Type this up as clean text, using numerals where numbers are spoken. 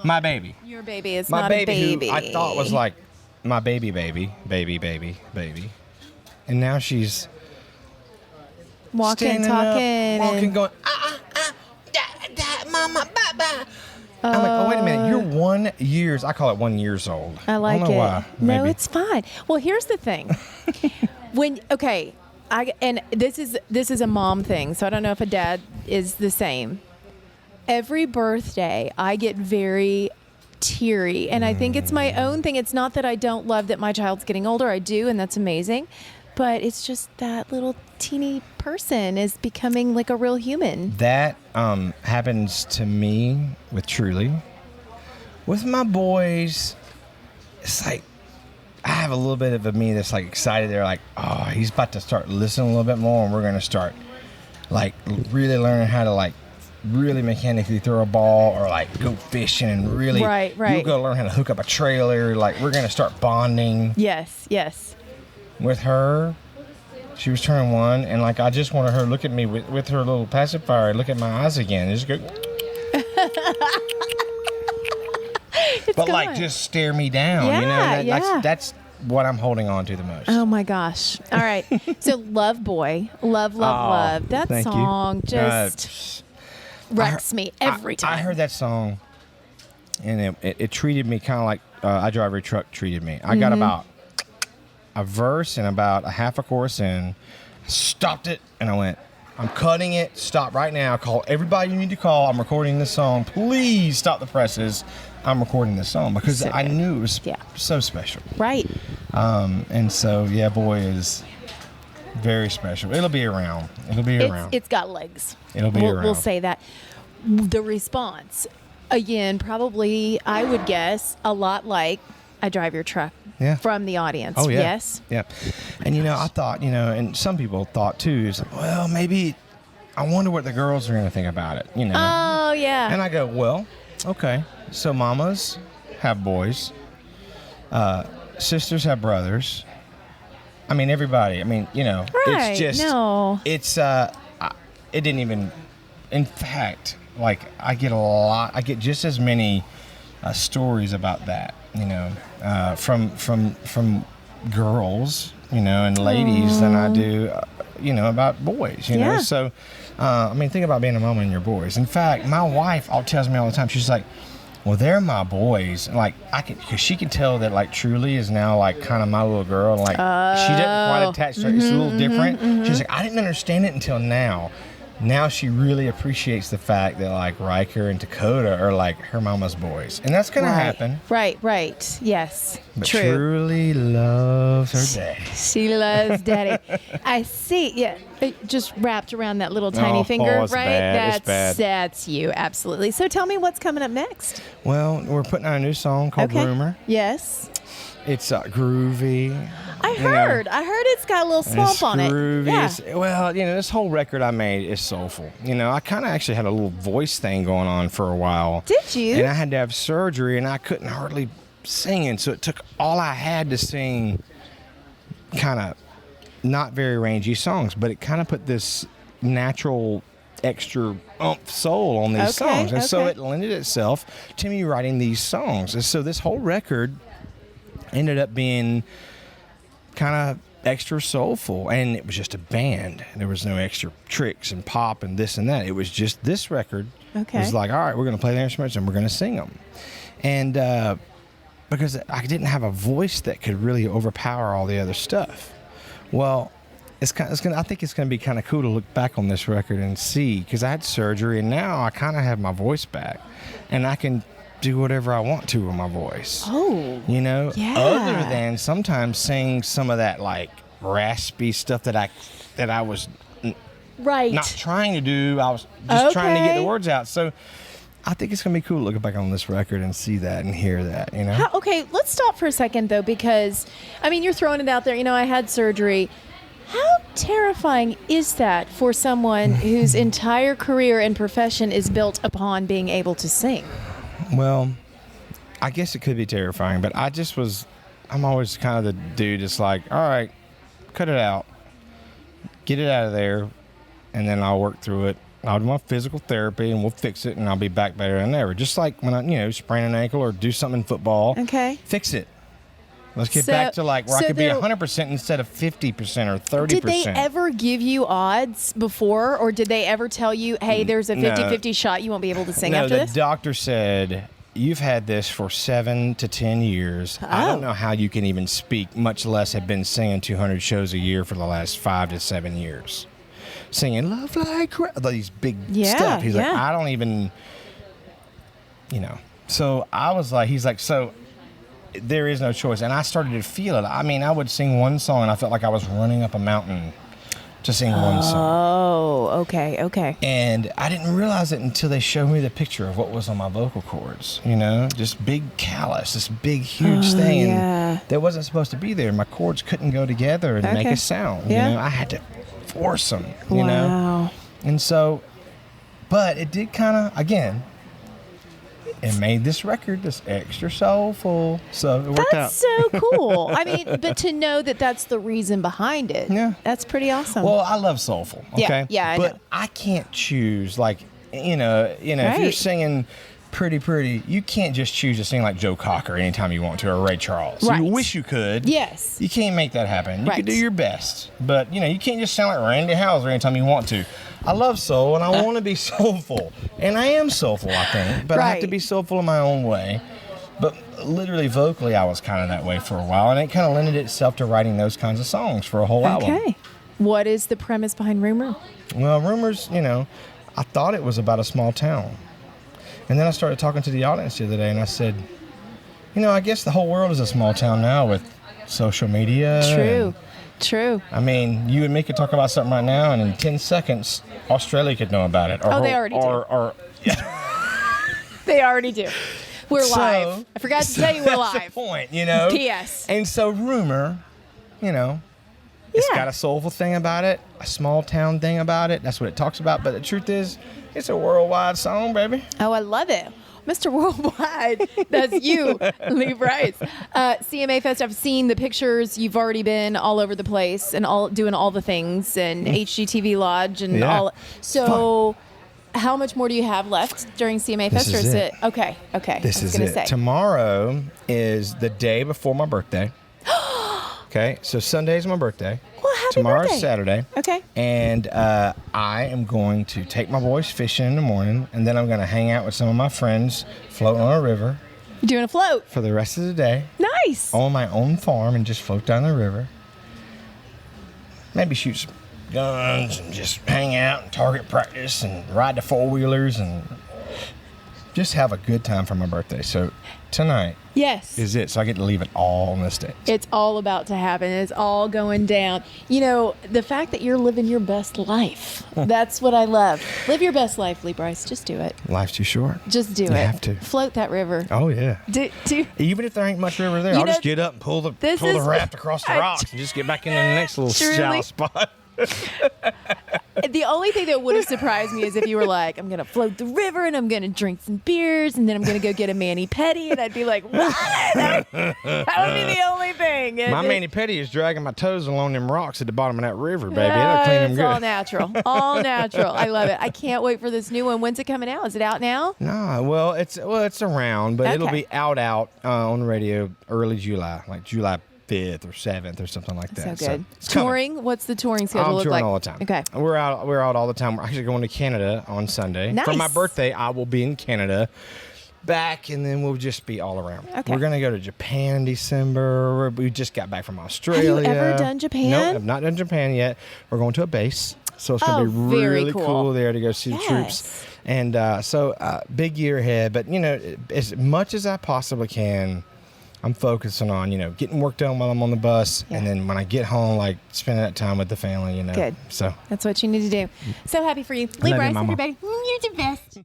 My baby. Your baby is My not baby, a baby. who I thought was like my baby. And now she's walking, standing talking, up, walking, going, mama, bye. I'm like, oh, wait a minute. You're 1 year. I call it 1 year old. I like don't know it. Why. No, Maybe. it's fine. Well, here's the thing. This is a mom thing, so I don't know if a dad is the same. Every birthday, I get very teary, and I think it's my own thing. It's not that I don't love that my child's getting older. I do, and that's amazing. But it's just that little teeny person is becoming like a real human. That happens to me with Truly. With my boys, it's like I have a little bit of a me that's like excited. They're like, oh, he's about to start listening a little bit more, and we're going to start like really learning how to like really mechanically throw a ball or like go fishing and really right. You'll go learn how to hook up a trailer. Like we're going to start bonding. Yes. With her, she was turning 1, and like I just wanted her to look at me with her little pacifier, look at my eyes again, and just go. But like just stare me down, That's what I'm holding on to the most. Oh my gosh! All right, so Love Boy, love. That song just wrecks me every time. I heard that song, and it treated me kind of like I Drive Your Truck treated me. I got about a verse and about a half a chorus in, stopped it, and I went, I'm cutting it. Stop right now. Call everybody you need to call. I'm recording this song. Please stop the presses. I'm recording this song because I knew it was so special. Right. And so, Boy is very special. It'll be around. It's got legs. It'll be around. We'll say that. The response, again, probably, I would guess, a lot like I Drive Your Truck from the audience. Oh, yeah. Yes? Yeah. And, I thought, and some people thought, too, is, well, maybe I wonder what the girls are going to think about it, Oh, yeah. And I go, well, okay. So mamas have boys. Sisters have brothers. I mean, everybody. I mean, Right. It's just. No. It's, it didn't even, in fact, like, I get just as many stories about that, from girls, and ladies than I do, about boys, you know. So, think about being a mama and your boys. In fact, my wife tells me all the time, she's like, well, they're my boys. Like, because she can tell that, like, Truly is now, like, kind of my little girl. And, like, she doesn't quite attach to her. It's a little different. She's like, I didn't understand it until now. Now she really appreciates the fact that, like, Riker and Dakota are, like, her mama's boys. And that's going to happen. Right. Yes. But True. Truly loves her daddy. She loves daddy. I see. Yeah. It just wrapped around that little tiny finger, it's right? bad. It's bad. That's you. Absolutely. So tell me what's coming up next. Well, we're putting out a new song called Rumor. Yes. It's groovy. I heard it's got a little swamp on it. Groovy. Yeah. Well, this whole record I made is soulful. I kind of actually had a little voice thing going on for a while. Did you? And I had to have surgery, and I couldn't hardly sing. And so it took all I had to sing kind of not very rangy songs, but it kind of put this natural extra soul on these songs. And so it lended itself to me writing these songs. And so this whole record ended up being kind of extra soulful, and it was just a band. There was no extra tricks and pop and this and that. It was just this record. It was like, all right, we're going to play the instruments and we're going to sing them. And because I didn't have a voice that could really overpower all the other stuff. Well, I think it's going to be kind of cool to look back on this record and see, because I had surgery and now I kind of have my voice back, and I can do whatever I want to with my voice. Oh. Other than sometimes sing some of that like raspy stuff that I was not trying to do. I was just trying to get the words out. So I think it's going to be cool looking back on this record and see that and hear that, Okay, let's stop for a second though, because you're throwing it out there. I had surgery. How terrifying is that for someone whose entire career and profession is built upon being able to sing? Well, I guess it could be terrifying, but I'm always kind of the dude that's like, all right, cut it out, get it out of there, and then I'll work through it I'll do my physical therapy and we'll fix it and I'll be back better than ever. Just like when I, sprain an ankle or do something in football. Okay. Fix it. Let's get back to where I could be 100% instead of 50% or 30%. Did they ever give you odds before, or did they ever tell you, hey, there's a 50-50 shot you won't be able to sing after this? No, the doctor said, you've had this for 7 to 10 years. I don't know how you can even speak, much less have been singing 200 shows a year for the last 5 to 7 years. Singing Love Like these big stuff. He's like, I don't even, So I was like, he's like, so there is no choice. And I started to feel it. I mean, I would sing one song and I felt like I was running up a mountain to sing one song. Oh, okay. And I didn't realize it until they showed me the picture of what was on my vocal cords, just big callus, this big, huge thing. And that wasn't supposed to be there. My cords couldn't go together and make a sound. I had to force them, Wow. And so, but it did kind of, again, it made this record this extra soulful. So it worked out. That's so cool. I mean, but to know that that's the reason behind it, that's pretty awesome. Well, I love soulful, okay? Yeah, I know. But I can't choose, like, if you're singing pretty, you can't just choose to sing like Joe Cocker anytime you want to, or Ray Charles. Right. You wish you could. Yes. You can't make that happen. You can do your best. But, you can't just sound like Randy Houser anytime you want to. I love soul, and I want to be soulful. And I am soulful, I think. But I have to be soulful in my own way. But literally, vocally, I was kind of that way for a while. And it kind of lended itself to writing those kinds of songs for a whole album. Okay. What is the premise behind Rumor? Well, Rumors, I thought it was about a small town. And then I started talking to the audience the other day, and I said, I guess the whole world is a small town now with social media. True. I mean, you and me could talk about something right now, and in 10 seconds, Australia could know about it. They already do. They already do. We're live. I forgot to tell you we're live. That's the point, P.S. And so Rumor, it's got a soulful thing about it, a small town thing about it. That's what it talks about. But the truth is, it's a worldwide song, baby. Oh, I love it. Mr. Worldwide, that's you, Lee Brice. CMA Fest, I've seen the pictures. You've already been all over the place and doing all the things, and HGTV Lodge and all. So how much more do you have left during CMA Fest? This is it. Okay. This is it. Tomorrow is the day before my birthday. Okay, so Sunday is my birthday. Well, happy Tomorrow's birthday. Saturday. Okay. And I am going to take my boys fishing in the morning, and then I'm going to hang out with some of my friends floating on a river. You're doing a float. For the rest of the day. Nice. On my own farm and just float down the river. Maybe shoot some guns and just hang out and target practice and ride the four-wheelers and just have a good time for my birthday. So tonight is it. So I get to leave it all on this stage. It's all about to happen. It's all going down. The fact that you're living your best life. That's what I love. Live your best life, Lee Brice. Just do it. Life's too short. Just do it. You have to. Float that river. Oh, yeah. Even if there ain't much river there, I'll just get up and pull the raft across the rocks and just get back into the next little shallow spot. The only thing that would have surprised me is if you were like, I'm going to float the river and I'm going to drink some beers and then I'm going to go get a mani-pedi, and I'd be like, what? That would be the only thing. My mani-pedi is dragging my toes along them rocks at the bottom of that river, baby. It'll clean them good. It's all natural. All natural. I love it. I can't wait for this new one. When's it coming out? Is it out now? No, well, it's around, but it'll be out on the radio early July, like July 5th or 7th or something like that. So good. So touring? What's the touring schedule look like? I'm touring all the time. Okay. We're out all the time. We're actually going to Canada on Sunday. Nice. For my birthday, I will be in Canada back, and then we'll just be all around. Okay. We're going to go to Japan in December. We just got back from Australia. Have you ever done Japan? No, I've not done Japan yet. We're going to a base. So it's going to be really cool there to go see the troops. And so big year ahead. But, as much as I possibly can, I'm focusing on, getting work done while I'm on the bus. And then when I get home, like spending that time with the family, Good. So that's what you need to do. So happy for you. Lee Brice, everybody. You're the best.